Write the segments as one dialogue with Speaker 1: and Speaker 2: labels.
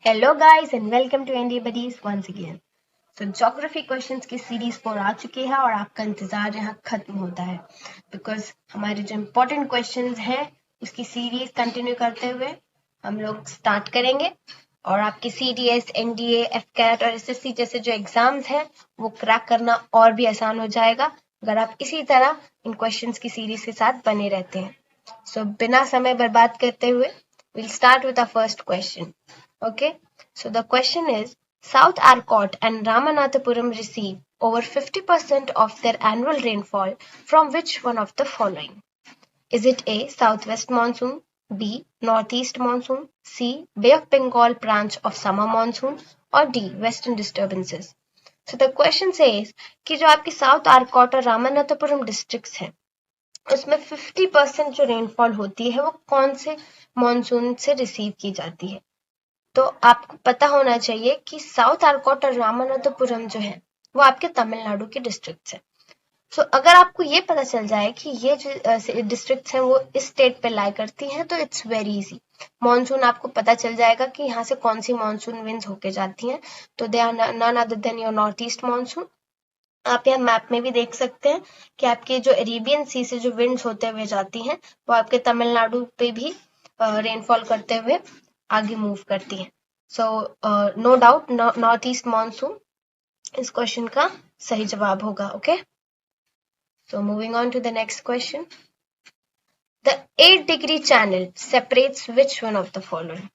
Speaker 1: Hello guys and welcome to ND buddies once again. तो geography questions की series 4 आ चुकी है और आपका इंतजार यहाँ खत्म होता है बिकॉज हमारे जो इम्पोर्टेंट क्वेश्चंस हैं उसकी सीरीज कंटिन्यू करते हुए हम लोग स्टार्ट करेंगे और आपकी CDS, NDA, FCAT और SSC जैसे जो एग्जाम्स हैं वो क्रैक करना और भी आसान हो जाएगा अगर आप इसी तरह इन क्वेश्चंस की सीरीज के साथ बने रहते हैं। सो बिना समय बर्बाद करते हुए we'll start with our first question. Okay, so the question is South Arcot and Ramanathapuram receive over 50% of their annual rainfall from which one of the following? Is it A. Southwest monsoon, B. Northeast monsoon, C. Bay of Bengal branch of summer monsoon or D. Western disturbances? So the question says कि जो आपकी south आर्कॉट और Ramanathapuram districts हैं उसमें 50% जो rainfall होती है वो कौन से मॉनसून से रिसीव की जाती है। तो आपको पता होना चाहिए कि साउथ आर्कॉट और रामनाथपुरम जो है वो आपके तमिलनाडु के डिस्ट्रिक्ट है। सो अगर आपको ये पता चल जाए कि ये जो डिस्ट्रिक्ट्स हैं वो इस स्टेट पे लाई करती हैं तो इट्स वेरी इजी। मॉनसून आपको पता चल जाएगा कि यहाँ से कौन सी मॉनसून विंड्स होके जाती हैं। तो they are none other than your north east monsoon. आप यहाँ मैप में भी देख सकते हैं कि आपके जो अरेबियन सी से जो विंड्स होते हुए जाती हैं वो आपके तमिलनाडु पे भी रेनफॉल करते हुए आगे मूव करती हैं। So no doubt north east monsoon इस क्वेश्चन का सही जवाब होगा। Okay, so moving on to the next question. द 8 degree channel separates which one of the following?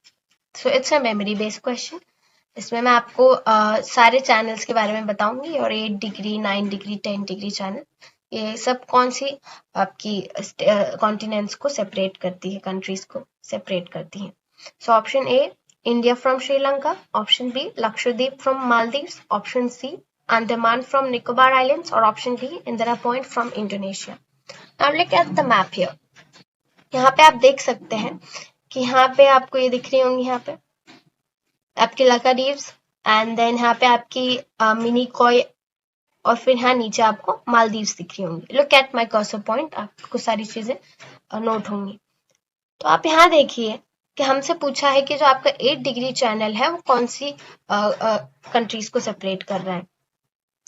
Speaker 1: So it's a memory based question. इसमें मैं आपको सारे चैनल्स के बारे में बताऊंगी और 8 डिग्री, 9 डिग्री, 10 डिग्री चैनल ये सब कौन सी आपकी कॉन्टिनेंट्स को सेपरेट करती है, कंट्रीज को सेपरेट करती है। So option A India from Sri Lanka, option B Lakshadweep from Maldives, option C Andaman from Nicobar islands और option D Indira point from Indonesia. Now look at the map here. यहाँ पे आप देख सकते हैं कि यहाँ पे आपको ये दिख रही होंगी, यहाँ पे आपके लक्षद्वीप एंड देन यहाँ पे आपकी मिनिकॉय और फिर यहाँ नीचे आपको मालदीव्स दिख रही होंगी। Look at my cursor point, आपको सारी चीजें नोट होंगी। तो आप यहाँ देखिए कि हमसे पूछा है कि जो आपका 8 डिग्री चैनल है वो कौन सी कंट्रीज को सेपरेट कर रहा है,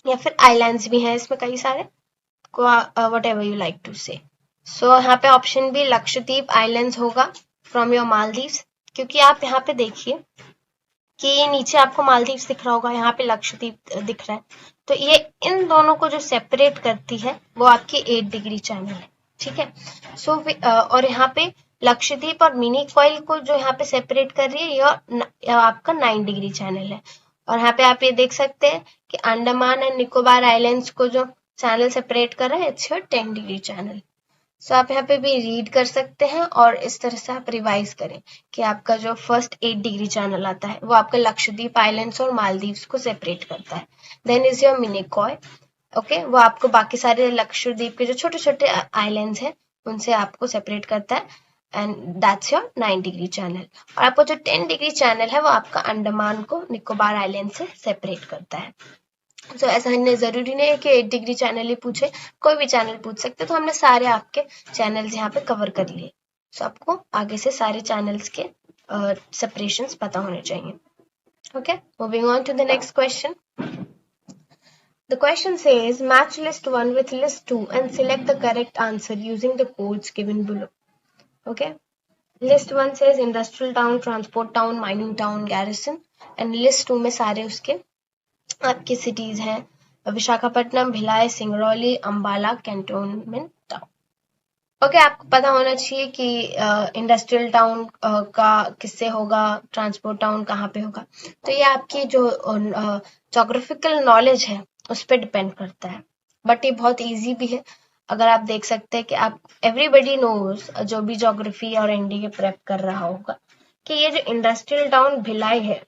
Speaker 1: या फिर आइलैंड्स भी हैं इसमें कई सारे, whatever you like to say. So यहाँ पे ऑप्शन बी लक्षद्वीप आइलैंड्स होगा फ्रॉम योर मालदीव्स, क्योंकि आप यहाँ पे देखिए कि नीचे आपको मालदीव्स दिख रहा होगा, यहाँ पे लक्षद्वीप दिख रहा है, तो ये इन दोनों को जो सेपरेट करती है वो आपकी 8 डिग्री चैनल है। ठीक है, सो और यहाँ पे लक्षद्वीप और मिनी कॉइल को जो यहाँ पे सेपरेट कर रही है यह आपका 9 डिग्री चैनल है। और यहाँ पे आप ये देख सकते हैं कि अंडमान एंड निकोबार आइलैंड्स को जो चैनल सेपरेट कर रहा है इट्स योर 10 डिग्री चैनल। सो आप यहाँ पे भी रीड कर सकते हैं और इस तरह से आप रिवाइज करें कि आपका जो फर्स्ट 8 डिग्री चैनल आता है वो आपका लक्षद्वीप आइलैंड्स और मालदीव्स को सेपरेट करता है। Then is your Minicoy, okay, वो आपको बाकी सारे लक्षद्वीप के जो छोटे छोटे आइलैंड्स हैं उनसे आपको सेपरेट करता है and that's your 9 degree channel. और आपको जो 10 डिग्री चैनल है वो आपका अंडमान को निकोबार आइलैंड से सेपरेट करता है। तो ऐसा जरूरी नहीं है कि 8 डिग्री चैनल ही पूछे, कोई भी चैनल पूछ सकते, तो हमने सारे आपके चैनल्स यहाँ पे कवर कर लिए। सो आपको आगे से सारे चैनल्स के सेपरेशंस पता होने चाहिए। Okay, moving on to the next question. The question says match list 1 with list 2 and select the correct answer using the codes given below. Okay, list 1 says industrial town, transport town, mining town, garrison, and list 2 में सारे उसके आपकी cities हैं Visakhapatnam, Bhilai, Singrauli, Ambala, cantonment town. Okay, आपको पता होना चाहिए कि इंडस्ट्रियल टाउन का किससे होगा, ट्रांसपोर्ट टाउन कहाँ पे होगा। तो ये आपकी जो जोग्राफिकल नॉलेज है उस पर डिपेंड करता है, बट ये बहुत इजी भी है। अगर आप देख सकते हैं कि आप एवरीबडी नोज, जो भी ज्योग्राफी और एनडी के प्रेप कर रहा होगा, कि ये जो इंडस्ट्रियल टाउन भिलाई है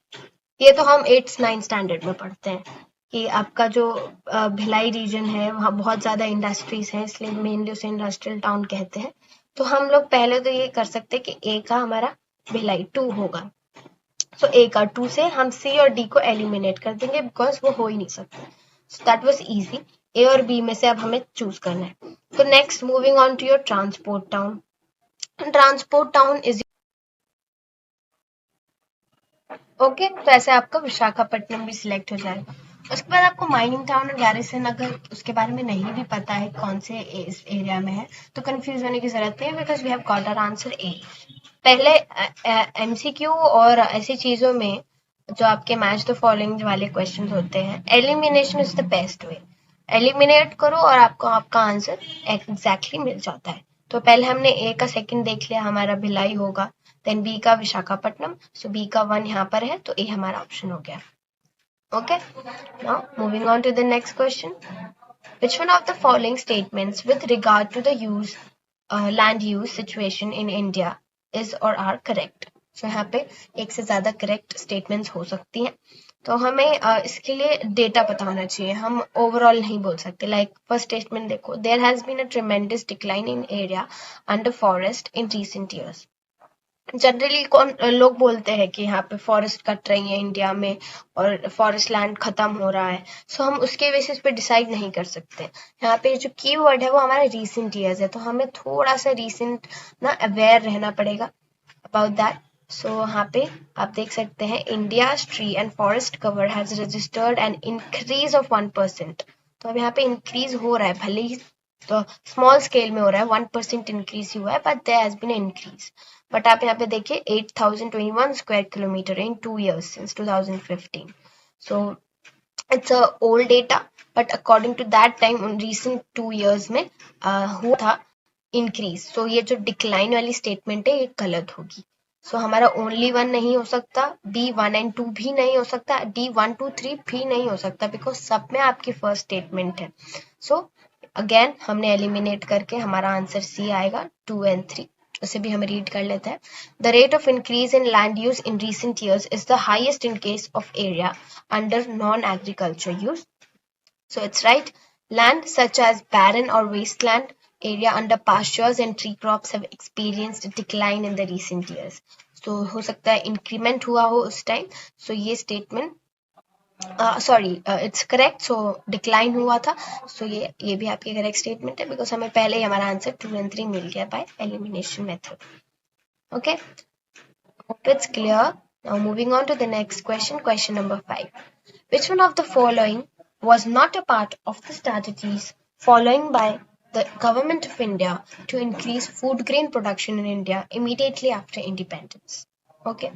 Speaker 1: ये तो हम 8th 9th स्टैंडर्ड में पढ़ते हैं कि आपका जो भिलाई रीजन है वहाँ बहुत ज्यादा इंडस्ट्रीज हैं, इसलिए मेनली उसे इंडस्ट्रियल टाउन कहते हैं। तो हम लोग पहले तो ये कर सकते हैं कि ए का हमारा भिलाई 2 होगा। सो ए का 2 से हम सी और डी को एलिमिनेट कर देंगे बिकॉज वो हो ही नहीं सकता। So that was easy. A और बी में से अब हमें चूज करना है। तो next moving on to your transport town. Transport town is okay, तो ऐसे आपका विशाखापट्टनम भी सिलेक्ट हो जाएगा। उसके बाद आपको माइनिंग टाउन और गैरिसन अगर उसके बारे में नहीं भी पता है कौन से इस एरिया में है तो कंफ्यूज होने की जरूरत नहीं है, because we have got our answer A. पहले एमसीक्यू और ऐसी चीजों में जो आपके मैच द फॉलोइंग वाले क्वेश्चन होते हैं, elimination is the best way. Eliminate करो और आपको आपका आंसर एग्जैक्टली मिल जाता है। तो पहले हमने ए का सेकंड देख लिया, हमारा भिलाई होगा, देन बी का विशाखापट्टनम, सो बी का 1 यहाँ पर है तो ए हमारा ऑप्शन हो गया। Okay, now moving on to the next question. Which one of the following statements with regard to the land use situation in India is or are correct? So यहाँ पे एक से ज्यादा करेक्ट स्टेटमेंट्स हो सकती हैं, तो हमें इसके लिए डेटा पता होना चाहिए, हम ओवरऑल नहीं बोल सकते। लाइक फर्स्ट स्टेटमेंट देखो, there has been a tremendous decline in area under forest in recent years. Generally कौन लोग बोलते हैं कि यहाँ पे फॉरेस्ट कट रही है इंडिया में और फॉरेस्ट लैंड खत्म हो रहा है, सो हम उसके बेसिस पे डिसाइड नहीं कर सकते। यहाँ पे जो कीवर्ड है वो हमारा रीसेंट ईयर्स है, तो हमें थोड़ा सा रीसेंट ना अवेयर रहना पड़ेगा अबाउट दैट। सो यहाँ पे आप देख सकते हैं, India tree and forest cover has registered an increase of 1%। तो अब यहाँ पे इंक्रीज हो रहा है, भले ही तो स्मॉल स्केल में हो रहा है, 1% इंक्रीज हुआ है, but there has been increase. But आप यहाँ पे देखिए 8021 square kilometre in 2 years since 2015। So it's a old data, but according to that time उन रिसेंट 2 years में हुआ था इंक्रीज। सो ये जो डिक्लाइन वाली स्टेटमेंट है ये गलत होगी। सो हमारा ओनली 1 नहीं हो सकता, बी 1 and 2 भी नहीं हो सकता, डी 1 2 3 भी नहीं हो सकता, बिकॉज सब में आपकी फर्स्ट स्टेटमेंट है। सो अगेन हमने एलिमिनेट करके हमारा आंसर सी आएगा, 2 and 3। उसे भी हम रीड कर लेते हैं। The rate of increase in land use in recent years is the highest in case of area under non agriculture use. So it's right. Land such as barren or wasteland area under pastures and tree crops have experienced a decline in the recent years. So हो सकता है increment हुआ हो उस time. So ये statement it's correct. So decline हुआ था. So ये भी आपकी correct statement है, because हमें पहले ही हमारा answer 2 and 3 मिल गया by elimination method. Okay. Hope it's clear. Now moving on to the next question. Question number 5. Which one of the following was not a part of the strategies following by the Government of India to increase food grain production in India immediately after independence? Okay.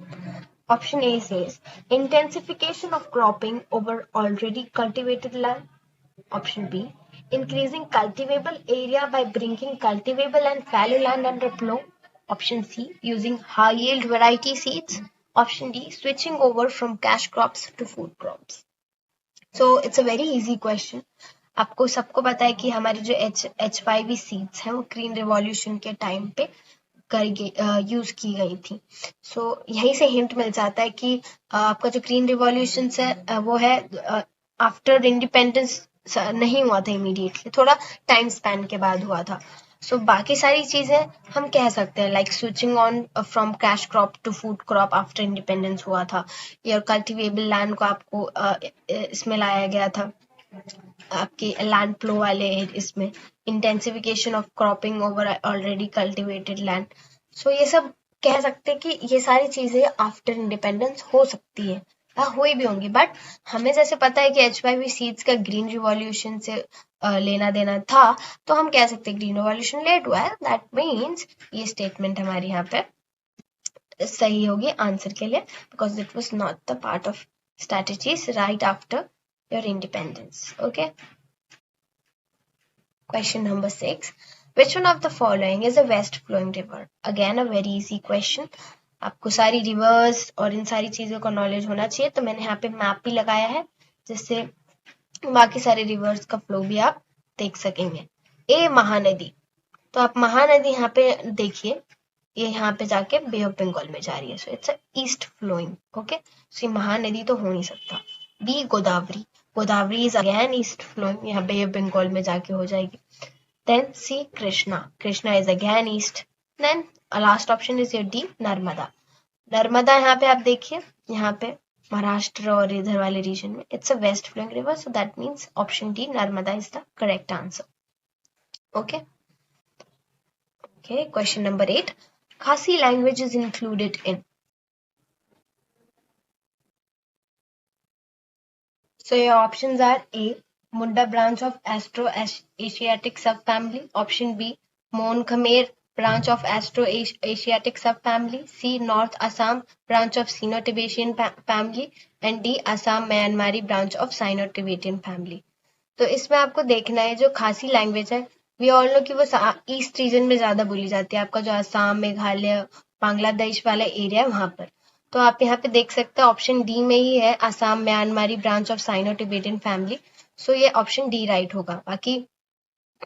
Speaker 1: Option A says intensification of cropping over already cultivated land. Option B, increasing cultivable area by bringing cultivable and fallow land under plough. Option C, using high yield variety seeds. Option D, switching over from cash crops to food crops. So it's a very easy question. आपको सबको पता है कि हमारी जो H5V seeds हैं वो green revolution के टाइम पे यूज की गई थी। सो यहीं से हिंट मिल जाता है कि आपका जो ग्रीन रिवॉल्यूशन है वो है आफ्टर इंडिपेंडेंस नहीं हुआ था इमीडिएटली, थोड़ा टाइम स्पैन के बाद हुआ था। सो बाकी सारी चीजें हम कह सकते हैं, like switching on from cash crop to food crop after independence हुआ था, या कल्टिवेबल लैंड को आपको इसमें लाया गया था, आपके लैंड फ्लो वाले इसमें intensification of cropping over already cultivated land. So ये सब कह सकते हैं कि ये सारी चीजें आफ्टर इंडिपेंडेंस हो सकती है, हुई भी होंगी, बट हमें जैसे पता है कि H5V सीड्स का ग्रीन रिवॉल्यूशन से लेना देना था, तो हम कह सकते हैं ग्रीन रिवॉल्यूशन लेट हुआ है, दैट मीन्स ये स्टेटमेंट हमारी यहाँ पे सही होगी आंसर के लिए, because it was not the part of strategies right after your independence. Okay. Question number 6. Which one of the following is a west flowing river? Again a very easy question. आपको सारी reverse और इन सारी चीजों का knowledge होना चाहिए, तो मैंने यहाँ पे मैप भी लगाया है जिससे बाकी सारे रिवर्स का फ्लो भी आप देख सकेंगे। ए महानदी, तो आप महानदी यहाँ पे देखिए, ये यहाँ पे जाके बे ऑफ बंगाल में जा रही है, so it's east flowing. Okay, so ये महानदी तो हो नहीं सकता। B Godavari, Godavari is again east flowing, यहाँ बे ऑफ बंगाल में जाके हो जाएगी। Then C Krishna, Krishna is again east. Then last option is your D Narmada, Narmada यहाँ पे आप देखिए, यहाँ पे महाराष्ट्र और इधर वाले रीजन में it's a west flowing river, so that means option D Narmada is the correct answer. Okay, question number 8. Khasi language is included in So your options are A. Munda branch of Astro-Asiatic subfamily. Option B. Mon Khmer branch of Astro-Asiatic subfamily. C. North Assam branch of Sino-Tibetan family. And D. Assam Myanmari branch of Sino-Tibetan family. तो इसमें आपको देखना है जो खासी language है, we all know कि वो ईस्ट रीजन में ज्यादा बोली जाती है, आपका जो असम, मेघालय, बांग्लादेश वाला एरिया है वहां पर। तो आप यहाँ पे देख सकते हैं ऑप्शन डी में ही है, Assam Myanmari branch of Sino Tibetan family. So ये ऑप्शन डी राइट होगा। बाकी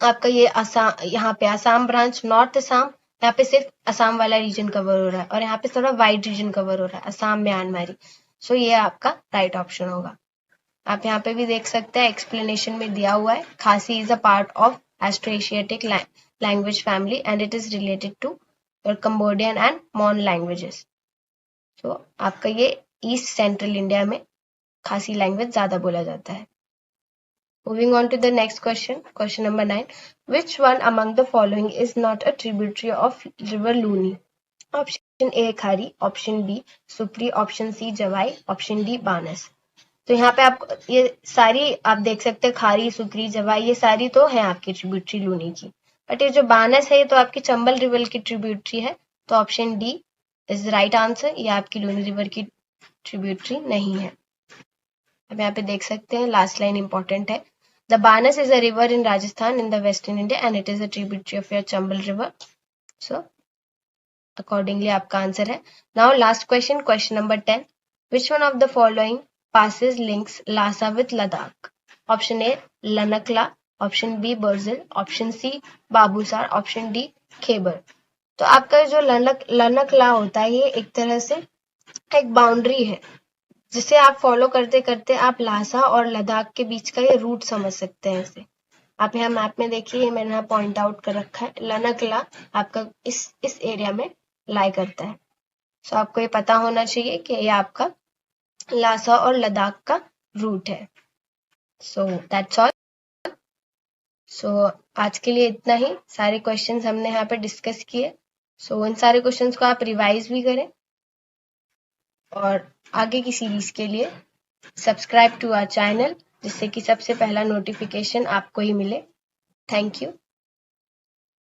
Speaker 1: आपका ये असम, यहाँ पे असम ब्रांच, नॉर्थ असम, यहाँ पे सिर्फ असम वाला रीजन कवर हो रहा है और यहाँ पे थोड़ा वाइड रीजन कवर हो रहा है, असम म्यांमारी। सो ये आपका राइट ऑप्शन होगा। आप यहाँ पे भी देख सकते हैं एक्सप्लेनेशन में दिया हुआ है, Khasi is a part of Austro Asiatic language family and it is related to Cambodian and Mon languages. तो आपका ये ईस्ट सेंट्रल इंडिया में खासी लैंग्वेज ज्यादा बोला जाता है। Moving on to the next question, question number 9, which one among the following is not a tributary of river Luni? Option A Khari, option B Supri, option C Jawai, option D Banas. तो यहाँ पे आप ये सारी आप देख सकते हैं, खारी, सुक्री, जवाई, ये सारी तो है आपकी ट्रिब्यूटरी लूनी की, बट ये जो बानस है ये तो आपकी चंबल रिवर की ट्रिब्यूटरी है। तो option D is right answer, ये आपकी लूनी रिवर की ट्रिब्यूटरी नहीं है। अब यहाँ पे देख सकते हैं लास्ट लाइन इंपॉर्टेंट है, the बानस is a river in Rajasthan in the western India and it is a tributary of your Chambal river. So accordingly आपका आंसर है। Now last question, question number 10, which one of the following passes links Lhasa with Ladakh? Option A Lanakla, option B Burzil, option C Babusar, option D Khyber। तो आपका जो लनकला होता है ये एक तरह से एक बाउंड्री है जिसे आप फॉलो करते करते आप लासा और लद्दाख के बीच का ये रूट समझ सकते हैं। इसे आप यहाँ मैप में देखिए, मैंने यहाँ पॉइंट आउट कर रखा है, लनकला आपका इस एरिया में लाई करता है। सो आपको ये पता होना चाहिए कि ये आपका लासा और लद्दाख का रूट है। So that's all. सो आज के लिए इतना ही, सारे क्वेश्चंस हमने यहाँ पे डिस्कस किए। सो इन सारे क्वेश्चंस को आप रिवाइज भी करें और आगे की सीरीज के लिए सब्सक्राइब टू आवर चैनल, जिससे कि सबसे पहला नोटिफिकेशन आपको ही मिले। Thank you.